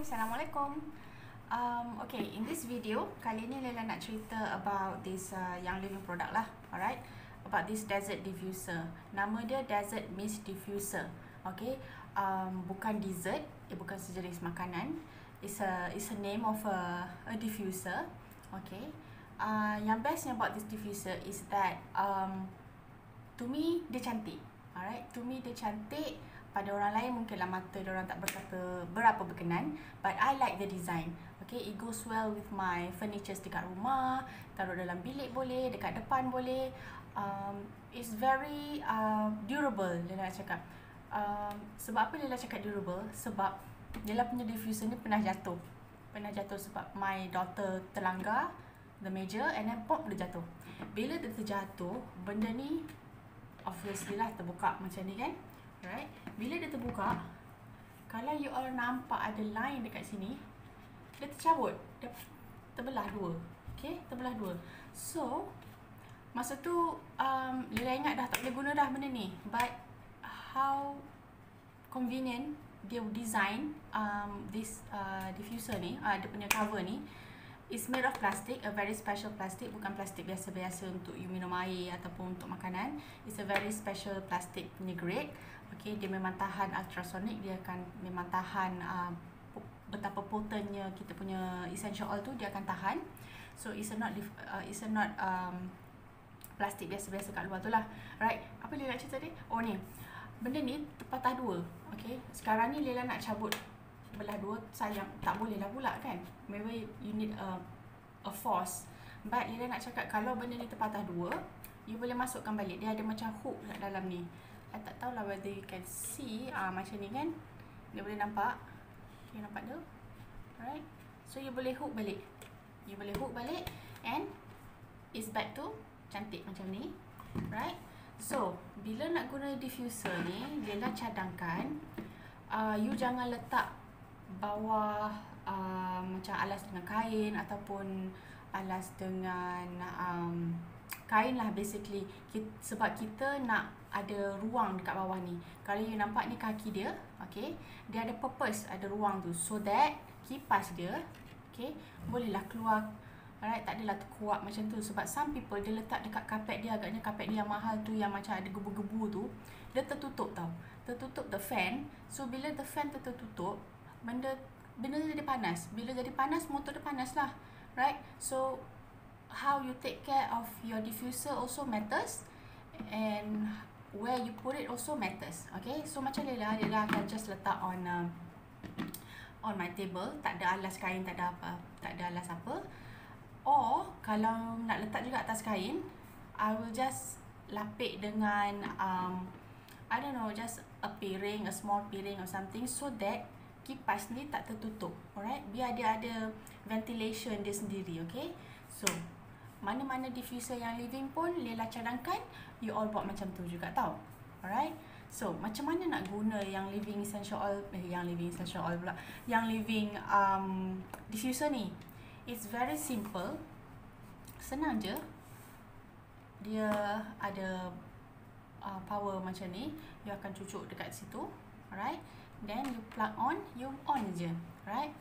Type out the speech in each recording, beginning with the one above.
Assalamualaikum. Okay, in this video, kali ni Lela nak cerita about this Young Living product lah. Alright, about this desert diffuser. Nama dia desert mist diffuser. Okay, bukan dessert, bukan sejenis makanan. It's a name of a diffuser. Okay, yang bestnya about this diffuser is that to me dia cantik. Alright, to me dia cantik. Pada orang lain mungkinlah mata diorang tak berkata berapa berkenan, but I like the design. Okay, it goes well with my furnitures dekat rumah, taruh dalam bilik boleh, dekat depan boleh. It's very durable, Lela nak cakap. Sebab apa Lela cakap durable? Sebab Lela punya diffuser ni pernah jatuh. Pernah jatuh sebab my daughter terlanggar the meja and then pop dia jatuh. Bila dia terjatuh, benda ni obviously lah terbuka macam ni kan. Right? Bila dia terbuka, kalau you all nampak ada line dekat sini, dia tercabut, dia terbelah dua. Okay, terbelah dua. So, masa tu Lela ingat dah tak boleh guna dah benda ni. But how convenient dia design this diffuser ni, dia punya cover ni. It's made of plastic, a very special plastic, bukan plastik biasa-biasa untuk you minum air ataupun untuk makanan. It's a very special plastic punya grade. Okay, dia memang tahan ultrasonic, dia akan memang tahan betapa potentnya kita punya essential oil tu, dia akan tahan. So it's not plastik biasa-biasa kat luar tu lah. Right, apa Lela nak cerita tadi? Oh ni, benda ni terpatah dua. Okay, sekarang ni Lela nak cabut belah dua, sayang, tak boleh lah pula kan. Maybe you need a force. But Lela nak cakap kalau benda ni terpatah dua, you boleh masukkan balik. Dia ada macam hook kat dalam ni. I tak tahulah whether you can see macam ni kan. Dia boleh nampak. You nampak tu? Alright. So you boleh hook balik. You boleh hook balik and it's back to cantik macam ni. Right. So bila nak guna diffuser ni, Lela cadangkan you jangan letak bawah macam alas dengan kain ataupun alas dengan kain lah basically. Sebab kita nak ada ruang dekat bawah ni. Kalau you nampak ni kaki dia, okay, dia ada purpose, ada ruang tu, so that kipas dia, okay, bolehlah keluar. Alright, tak adalah terkuak macam tu. Sebab some people dia letak dekat kapet dia, agaknya kapet dia yang mahal tu, yang macam ada gebu-gebu tu, dia tertutup tau, tertutup the fan. So bila the fan tertutup, benda jadi panas. Bila jadi panas, motor dia panas lah. Right, so how you take care of your diffuser also matters, and where you put it also matters. Okay, so macam Lela akan just letak on my table, tak ada alas kain, tak ada apa, tak ada alas apa. Or kalau nak letak juga atas kain, I will just lapik dengan I don't know, just a piring, a small piring or something, so that kipas ni tak tertutup. Alright, biar dia ada ventilation dia sendiri. Okay, so mana-mana diffuser yang living pun Lela cadangkan you all buat macam tu juga tau. Alright, so macam mana nak guna yang living essential oil, yang living essential oil pula, yang living diffuser ni? It's very simple, senang je. Dia ada power macam ni, you akan cucuk dekat situ. Alright, then you plug on, you on je. Right,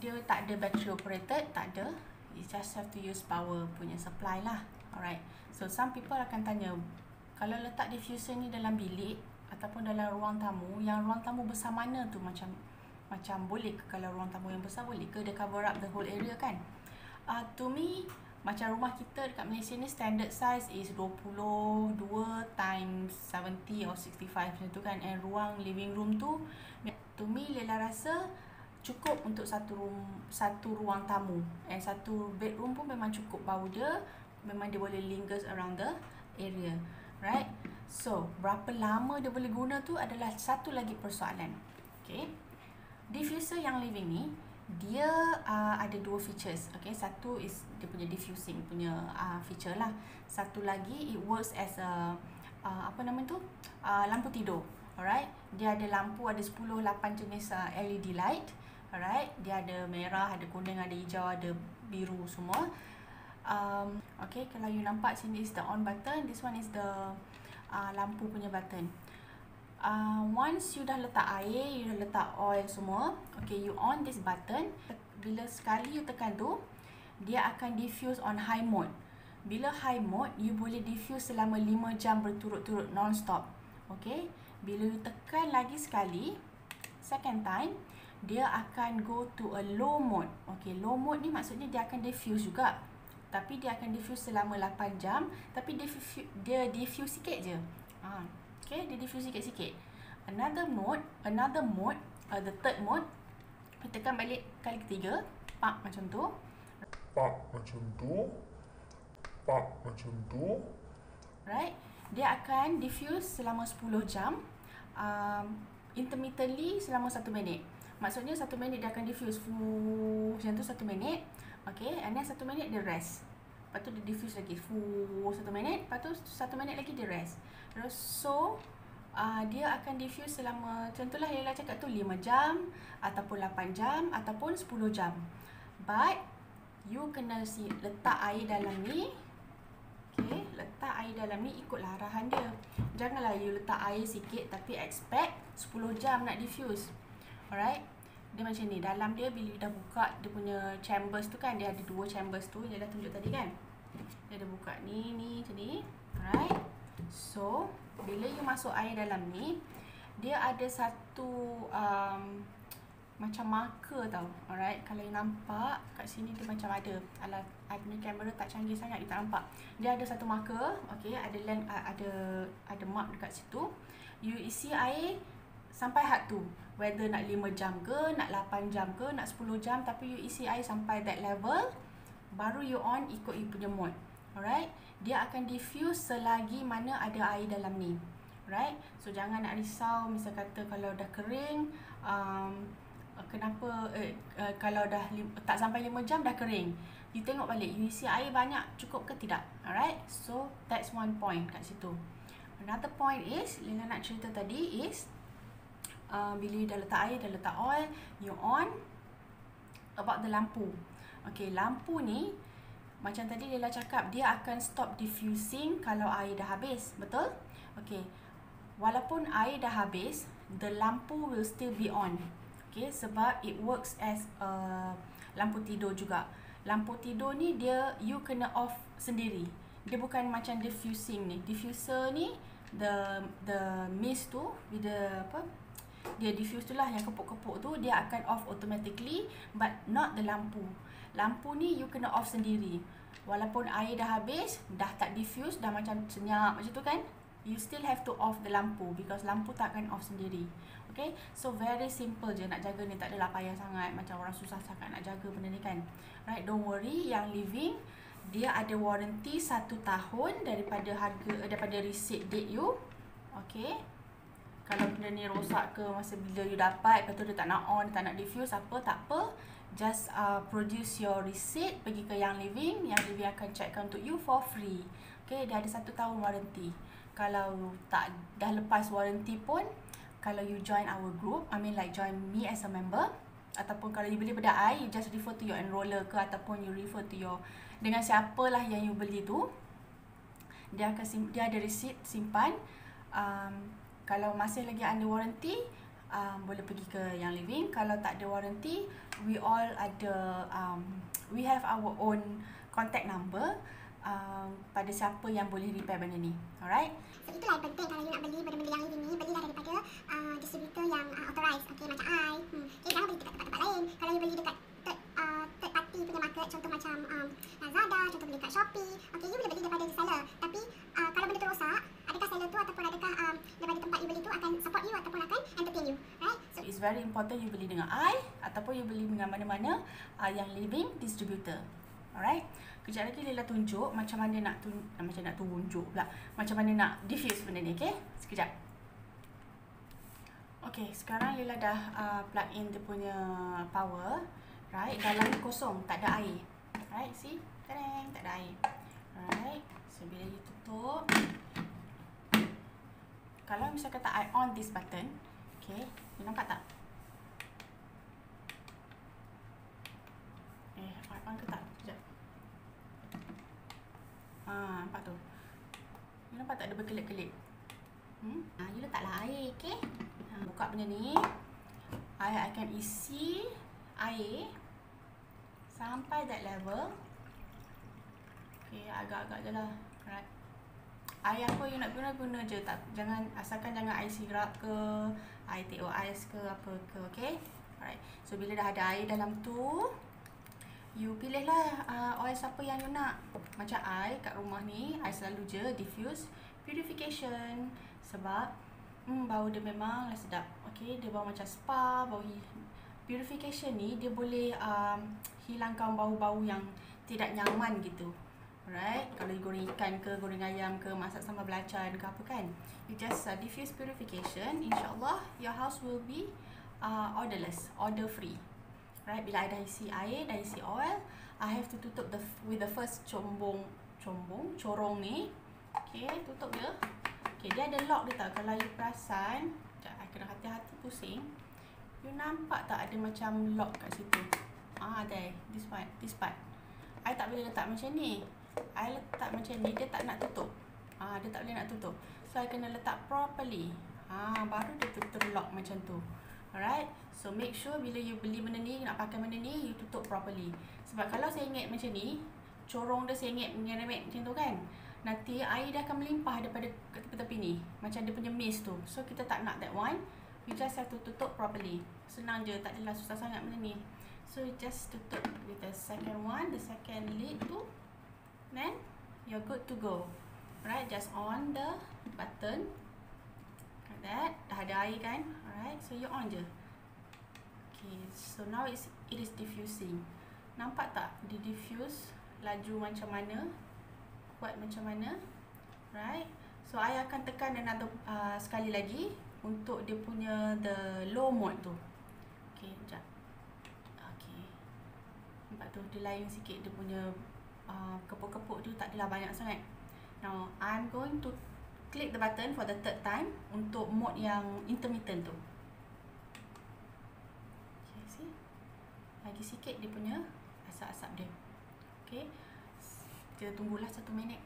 dia tak ada battery operated, tak ada. You just have to use power punya supply lah. Alright, so some people akan tanya, kalau letak diffuser ni dalam bilik ataupun dalam ruang tamu, yang ruang tamu besar mana tu, macam boleh ke? Kalau ruang tamu yang besar, boleh ke dia cover up the whole area kan? To me, macam rumah kita dekat Malaysia ni, standard size is 22 times 70 or 65 macam tu kan. And ruang living room tu, to me Lela rasa cukup untuk satu ruang tamu, and satu bedroom pun memang cukup. Bau dia memang dia boleh lingers around the area. Right, so berapa lama dia boleh guna tu adalah satu lagi persoalan. Okay, diffuser yang living ni, dia ada dua features. Okay, satu is dia punya diffusing punya feature lah. Satu lagi, it works as a apa nama tu, lampu tidur. Alright, dia ada lampu, ada 10-8 jenis LED light. Alright, dia ada merah, ada kuning, ada hijau, ada biru semua. Okay, kalau you nampak sini is the on button, this one is the lampu punya button. Once you dah letak air, you dah letak oil semua, okay, you on this button. Bila sekali you tekan tu, dia akan diffuse on high mode. Bila high mode, you boleh diffuse selama 5 jam berturut-turut non-stop. Okay, bila you tekan lagi sekali, second time, dia akan go to a low mode. Okay, low mode ni maksudnya dia akan diffuse juga, tapi dia akan diffuse selama 8 jam, tapi dia diffuse sikit je. Okay, dia diffuse sikit-sikit. Another mode, the third mode, kita tekan balik kali ketiga, pak macam tu. Right, dia akan diffuse selama 10 jam, intermittently selama 1 minit. Maksudnya 1 minit dia akan diffuse macam tu 1 minit. Okay, and then 1 minit dia rest. Lepas tu dia diffuse lagi 1 minit, lepas tu 1 minit lagi dia rest. Terus so dia akan diffuse selama, contohlah Laila cakap tu 5 jam ataupun 8 jam ataupun 10 jam. But you kena letak air dalam ni. Okay, letak air dalam ni ikutlah arahan dia. Janganlah you letak air sikit tapi expect 10 jam nak diffuse. Alright, dia macam ni. Dalam dia bila dah buka dia punya chambers tu kan, dia ada 2 chambers tu yang dah tunjuk tadi kan. Dia ada buka ni macam ni. Alright, so bila you masuk air dalam ni, dia ada satu macam marker tau. Alright, kalau you nampak kat sini dia macam ada. Alah, ni kamera tak canggih sangat, you tak nampak. Dia ada satu marker, okay, ada length, ada mark dekat situ. You isi air sampai had tu, whether nak 5 jam ke, nak 8 jam ke, nak 10 jam, tapi you isi air sampai that level, baru you on ikut you punya mode. Alright, dia akan diffuse selagi mana ada air dalam ni. Right, so jangan nak risau misal kata kalau dah kering, kenapa kalau dah tak sampai 5 jam dah kering. You tengok balik, you isi air banyak cukup ke tidak. Alright, so that's one point kat situ. Another point is, Lina nak cerita tadi is, bila you dah letak air, dah letak oil, you on about the lampu. Okay, lampu ni macam tadi Lila cakap, dia akan stop diffusing kalau air dah habis. Betul? Okay, walaupun air dah habis, the lampu will still be on. Okay, sebab it works as lampu tidur juga. Lampu tidur ni dia you kena off sendiri. Dia bukan macam diffusing ni. Diffuser ni the mist tu, bila dia diffuse tu lah, yang kepuk-kepuk tu dia akan off automatically, but not the lampu. Lampu ni you kena off sendiri. Walaupun air dah habis, dah tak diffuse, dah macam senyap macam tu kan, you still have to off the lampu because lampu tak akan off sendiri. Okay, so very simple je nak jaga ni, tak adalah payah sangat macam orang susah sangat nak jaga benda ni kan. Right, don't worry, yang living dia ada warranty 1 tahun daripada receipt date you. Okay, kalau benda ni rosak ke masa bila you dapat, lepas tu dia tak nak on, tak nak diffuse apa, tak apa, just produce your receipt, pergi ke Yang Living akan checkkan untuk you for free. Okay, dia ada 1 tahun warranty. Kalau tak dah lepas warranty pun, kalau you join our group, I mean like join me as a member, ataupun kalau you beli bedak air, you just refer to your enroller ke, ataupun you refer to your, dengan siapalah yang you beli tu, dia ada receipt simpan. Kalau masih lagi under warranty, boleh pergi ke Yang Living. Kalau tak ada warranty, we all ada, we have our own contact number pada siapa yang boleh repair benda ni. Alright? So itulah yang penting kalau you nak beli benda-benda Yang Living ni, belilah daripada distributor yang authorized. Okay, macam I. Okay, jangan beli dekat tempat-tempat lain. Kalau you beli dekat third party punya market, contoh macam Lazada, contoh beli kat Shopee, okay, you boleh beli daripada seller. Tapi kalau benda tu rosak, adakah seller tu ataupun adakah daripada tempat you beli tu akan support you ataupun akan entertain you, right? So it's very important you beli dengan I ataupun you beli dengan mana-mana Yang Living distributor. Alright? Kejap lagi Lila tunjuk macam mana nak tunjuk pula, macam mana nak diffuse benda ni, okay? Sekejap. Okay, sekarang Lila dah plug in dia punya power. Right, dalam ni kosong, tak ada air. Right, see? Tadang, tak ada air. Right, so bila you tutup, kalau misal kata I on this button, okay, you nampak tak? I on ke tak? Sekejap. Nampak tu? You nampak tak ada berkelip-kelip? You letaklah air, okay? buka benda ni, I akan isi air sampai that level. Okay, agak-agak je lah. Alright. Air apa you nak guna je, asalkan jangan air sirap ke, air teh ais ke, apa ke, okay? Alright. So bila dah ada air dalam tu, you pilih lah oil siapa yang you nak. Macam I kat rumah ni, I selalu je diffuse purification sebab bau dia memang sedap. Okay, dia bau macam spa, bau purification ni dia boleh hilangkan bau-bau yang tidak nyaman gitu. Alright, kalau you goreng ikan ke, goreng ayam ke, masak sambal belacan ke apa kan, you just diffuse purification, insyaAllah your house will be odorless, odor free. Right, bila I dah isi air, dah isi oil, I have to tutup with the first corong ni. Okay, tutup dia. Okay, dia ada lock dia tau. Kalau you perasan, sekejap, I kena hati-hati pusing. You nampak tak ada macam lock kat situ? There, this part. I tak boleh letak macam ni. I letak macam ni, dia tak nak tutup. Dia tak boleh nak tutup. So, I kena letak properly. Baru dia terlock macam tu. Alright, so make sure bila you beli benda ni, nak pakai benda ni, you tutup properly. Sebab kalau saya ingat macam ni, corong dia saya ingat mengeremet macam tu kan, nanti air dia akan melimpah daripada tepi-tepi ni, macam dia punya mist tu. So kita tak nak that one. You just have to tutup properly. Senang je, tak adalah susah sangat benda ni. So you just tutup with the second one, the second lid tu, then you're good to go. Alright, just on the button. That dah ada air kan. Alright, so you on je. Okay, so now it is diffusing. Nampak tak dia diffuse laju macam mana, kuat macam mana. Right, so I akan tekan another sekali lagi untuk dia punya the low mode tu. Okay, sekejap. Okay, nampak tu dia lain sikit, dia punya kepuk-kepuk tu tak adalah banyak sangat. Now I'm going to click the button for the third time untuk mode yang intermittent tu. Okay, see? Lagi sikit dia punya asap-asap dia. Okay, kita tunggulah 1 minit.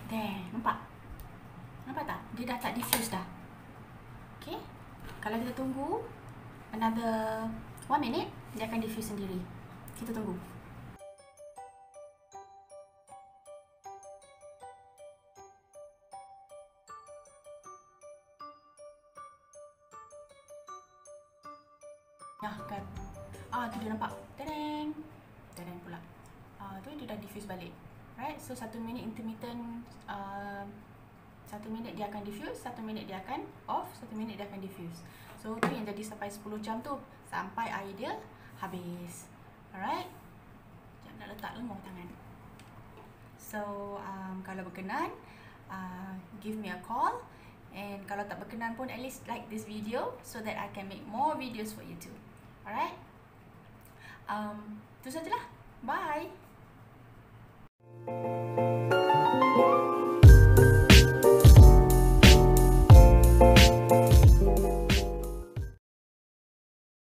There, nampak? Nampak tak? Dia dah tak diffuse dah. Okay, kalau kita tunggu another 1 minute, dia akan diffuse sendiri. Kita tunggu. Kan? Tu dia nampak. Tadang! Tadang pula. Tu dia dah diffuse balik. Right, so 1 minit intermittent, 1 minit dia akan diffuse, 1 minit dia akan off, 1 minit dia akan diffuse. So tu yang jadi sampai 10 jam tu, sampai air dia habis. Alright, jangan nak letak lemah tangan. So kalau berkenan, give me a call. And kalau tak berkenan pun, at least like this video so that I can make more videos for you too. Alright, itu sajalah. Bye.